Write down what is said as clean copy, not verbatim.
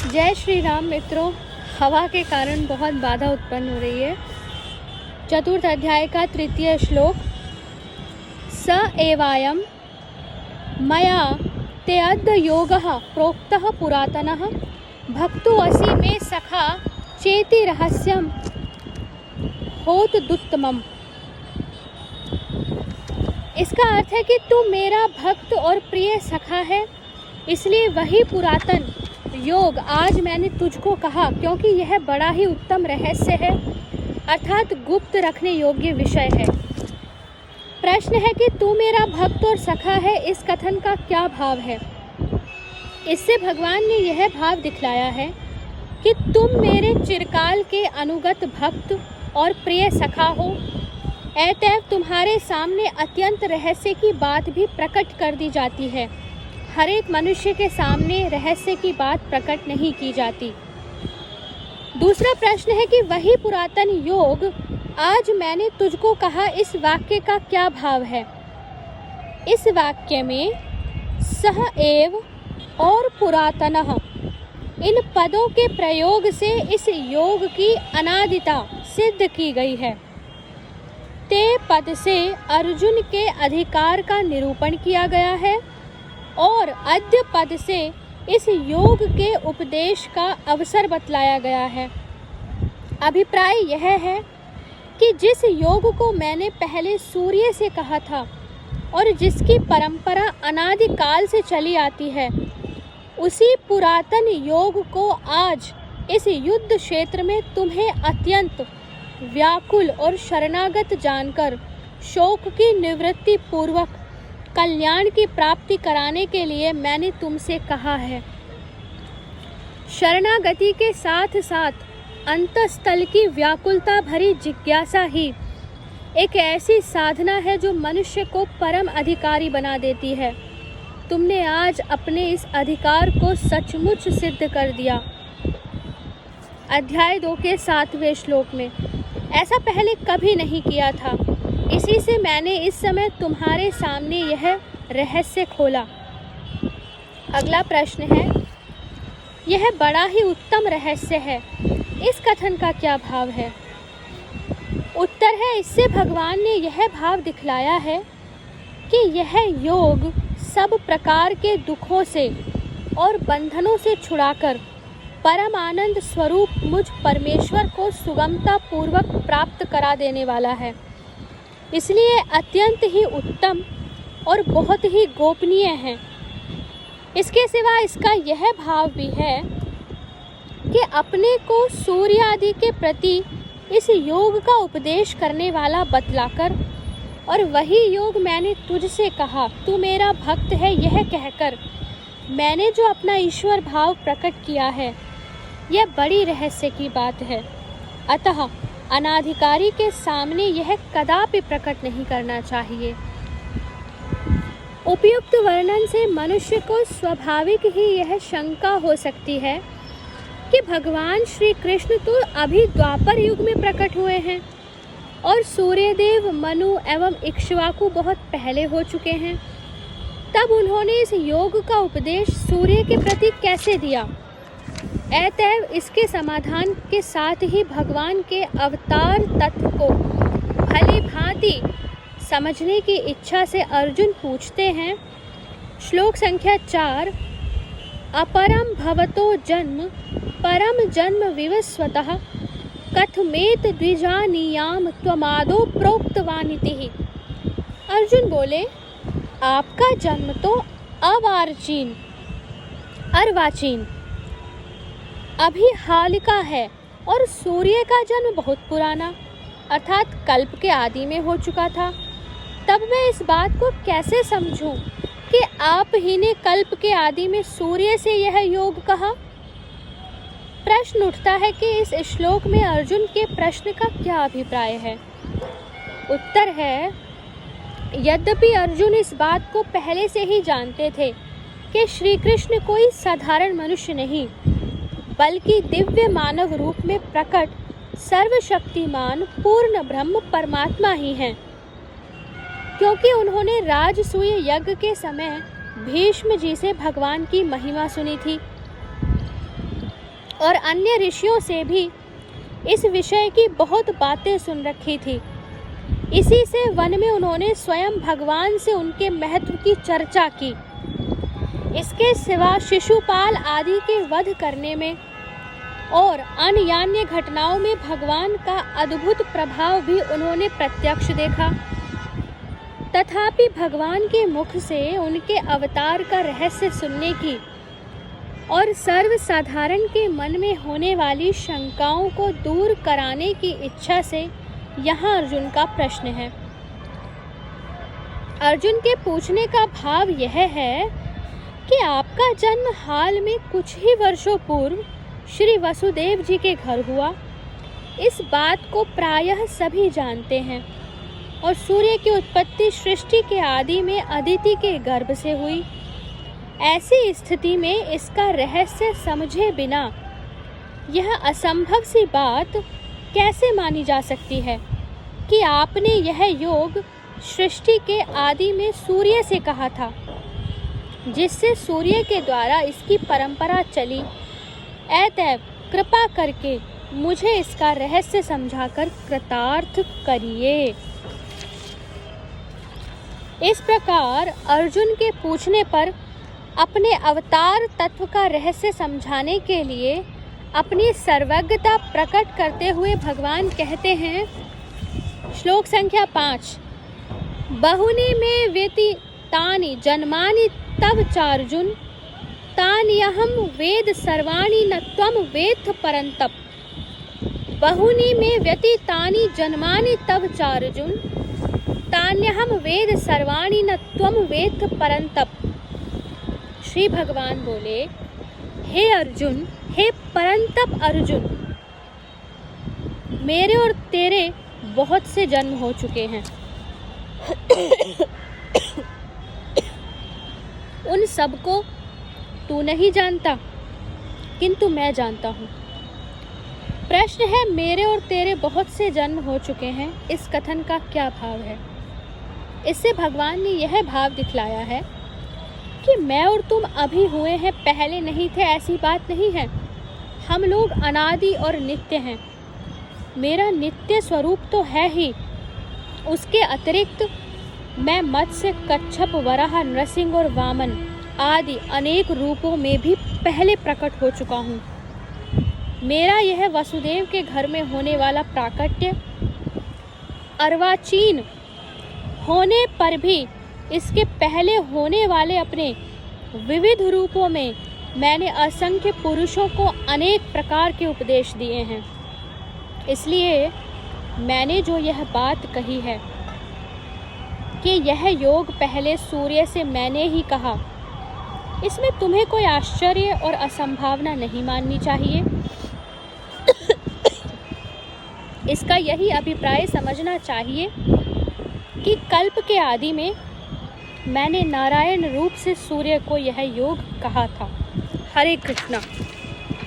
जय श्री राम मित्रों। हवा के कारण बहुत बाधा उत्पन्न हो रही है। चतुर्थ अध्याय का तृतीय श्लोक। स एवायम मया ते अद्य योगः प्रोक्तः पुरातनः भक्तो असि मे सखा चेति रहस्यम होत दुत्तमम्। इसका अर्थ है कि तू मेरा भक्त और प्रिय सखा है, इसलिए वही पुरातन योग आज मैंने तुझको कहा, क्योंकि यह बड़ा ही उत्तम रहस्य है, अर्थात गुप्त रखने योग्य विषय है। प्रश्न है कि तू मेरा भक्त और सखा है, इस कथन का क्या भाव है। इससे भगवान ने यह भाव दिखलाया है कि तुम मेरे चिरकाल के अनुगत भक्त और प्रिय सखा हो। अतएव तुम्हारे सामने अत्यंत रहस्य की बात भी प्रकट कर दी जाती है। हर एक मनुष्य के सामने रहस्य की बात प्रकट नहीं की जाती। दूसरा प्रश्न है कि वही पुरातन योग आज मैंने तुझको कहा, इस वाक्य का क्या भाव है। इस वाक्य में सह एव और पुरातनः इन पदों के प्रयोग से इस योग की अनादिता सिद्ध की गई है। ते पद से अर्जुन के अधिकार का निरूपण किया गया है और अद्य पद से इस योग के उपदेश का अवसर बतलाया गया है। अभिप्राय यह है कि जिस योग को मैंने पहले सूर्य से कहा था और जिसकी परंपरा अनादि काल से चली आती है, उसी पुरातन योग को आज इस युद्ध क्षेत्र में तुम्हें अत्यंत व्याकुल और शरणागत जानकर शोक की निवृत्ति पूर्वक कल्याण की प्राप्ति कराने के लिए मैंने तुमसे कहा है। शरणागति के साथ साथ अंतःस्थल की व्याकुलता भरी जिज्ञासा ही एक ऐसी साधना है जो मनुष्य को परम अधिकारी बना देती है। तुमने आज अपने इस अधिकार को सचमुच सिद्ध कर दिया। अध्याय 2 के 7वें श्लोक में ऐसा पहले कभी नहीं किया था, इसी से मैंने इस समय तुम्हारे सामने यह रहस्य खोला। अगला प्रश्न है, यह बड़ा ही उत्तम रहस्य है, इस कथन का क्या भाव है। उत्तर है, इससे भगवान ने यह भाव दिखलाया है कि यह योग सब प्रकार के दुखों से और बंधनों से छुड़ाकर परम आनंद स्वरूप मुझ परमेश्वर को सुगमता पूर्वक प्राप्त करा देने वाला है। इसलिए अत्यंत ही उत्तम और बहुत ही गोपनीय है। इसके सिवा इसका यह भाव भी है कि अपने को सूर्य आदि के प्रति इस योग का उपदेश करने वाला बतलाकर और वही योग मैंने तुझसे कहा, तू मेरा भक्त है, यह कहकर मैंने जो अपना ईश्वर भाव प्रकट किया है, यह बड़ी रहस्य की बात है। अतः अनाधिकारी के सामने यह कदापि प्रकट नहीं करना चाहिए। उपयुक्त वर्णन से मनुष्य को स्वाभाविक ही यह शंका हो सकती है कि भगवान श्री कृष्ण तो अभी द्वापर युग में प्रकट हुए हैं और सूर्यदेव, मनु एवं इक्ष्वाकु बहुत पहले हो चुके हैं। तब उन्होंने इस योग का उपदेश सूर्य के प्रति कैसे दिया। अतएव इसके समाधान के साथ ही भगवान के अवतार तत्व को भली भांति समझने की इच्छा से अर्जुन पूछते हैं। श्लोक संख्या 4। अपरम भवतो जन्म परम जन्म विवस्वतः कथमेत द्विजानीयाम त्वमादो प्रोक्तवानिति। अर्जुन बोले, आपका जन्म तो अर्वाचीन अभी हाल का है और सूर्य का जन्म बहुत पुराना अर्थात कल्प के आदि में हो चुका था। तब मैं इस बात को कैसे समझूं कि आप ही ने कल्प के आदि में सूर्य से यह योग कहा। प्रश्न उठता है कि इस श्लोक में अर्जुन के प्रश्न का क्या अभिप्राय है। उत्तर है, यद्यपि अर्जुन इस बात को पहले से ही जानते थे कि श्री कृष्ण कोई साधारण मनुष्य नहीं बल्कि दिव्य मानव रूप में प्रकट सर्वशक्तिमान पूर्ण ब्रह्म परमात्मा ही हैं, क्योंकि उन्होंने राजसूय यज्ञ के समय भीष्म जी से भगवान की महिमा सुनी थी। और अन्य ऋषियों से भी इस विषय की बहुत बातें सुन रखी थी। इसी से वन में उन्होंने स्वयं भगवान से उनके महत्व की चर्चा की। इसके सिवा शिशुपाल आदि के वध करने में और अन्य घटनाओं में भगवान का अद्भुत प्रभाव भी उन्होंने प्रत्यक्ष देखा। तथापि भगवान के मुख से उनके अवतार का रहस्य सुनने की और सर्वसाधारण के मन में होने वाली शंकाओं को दूर कराने की इच्छा से यहाँ अर्जुन का प्रश्न है। अर्जुन के पूछने का भाव यह है कि आपका जन्म हाल में कुछ ही वर्षों पूर्व श्री वसुदेव जी के घर हुआ। इस बात को प्रायः सभी जानते हैं और सूर्य की उत्पत्ति सृष्टि के आदि में अदिति के गर्भ से हुई। ऐसी स्थिति में इसका रहस्य समझे बिना यह असंभव सी बात कैसे मानी जा सकती है कि आपने यह योग सृष्टि के आदि में सूर्य से कहा था, जिससे सूर्य के द्वारा इसकी परंपरा चली। अतएव कृपा करके मुझे इसका रहस्य समझाकर कृतार्थ करिए। इस प्रकार अर्जुन के पूछने पर अपने अवतार तत्व का रहस्य समझाने के लिए अपनी सर्वज्ञता प्रकट करते हुए भगवान कहते हैं, श्लोक संख्या 5, बहुनि में व्यतीतानि जन्मानि तव चार्जुन तान्यहं वेद सर्वाणि न त्वं वेत्थ परन्तप। बहुनि में व्यतीतानि जन्मानि तव चार्जुन तान्यहं वेद सर्वाणि न त्वं वेत्थ परन्तप। श्री भगवान बोले, हे अर्जुन, हे परंतप अर्जुन, मेरे और तेरे बहुत से जन्म हो चुके हैं। उन सबको तू नहीं जानता, किंतु मैं जानता हूँ। प्रश्न है, मेरे और तेरे बहुत से जन्म हो चुके हैं, इस कथन का क्या भाव है? इससे भगवान ने यह भाव दिखलाया है कि मैं और तुम अभी हुए हैं, पहले नहीं थे, ऐसी बात नहीं है। हम लोग अनादि और नित्य हैं। मेरा नित्य स्वरूप तो है ही, उसके अतिरिक्त मैं मत्स्य, कच्छप, वराह, नृसिंह और वामन आदि अनेक रूपों में भी पहले प्रकट हो चुका हूँ। मेरा यह वसुदेव के घर में होने वाला प्राकट्य अर्वाचीन होने पर भी इसके पहले होने वाले अपने विविध रूपों में मैंने असंख्य पुरुषों को अनेक प्रकार के उपदेश दिए हैं। इसलिए मैंने जो यह बात कही है कि यह योग पहले सूर्य से मैंने ही कहा, इसमें तुम्हें कोई आश्चर्य और असंभावना नहीं माननी चाहिए। इसका यही अभिप्राय समझना चाहिए कि कल्प के आदि में मैंने नारायण रूप से सूर्य को यह योग कहा था। हरे कृष्णा।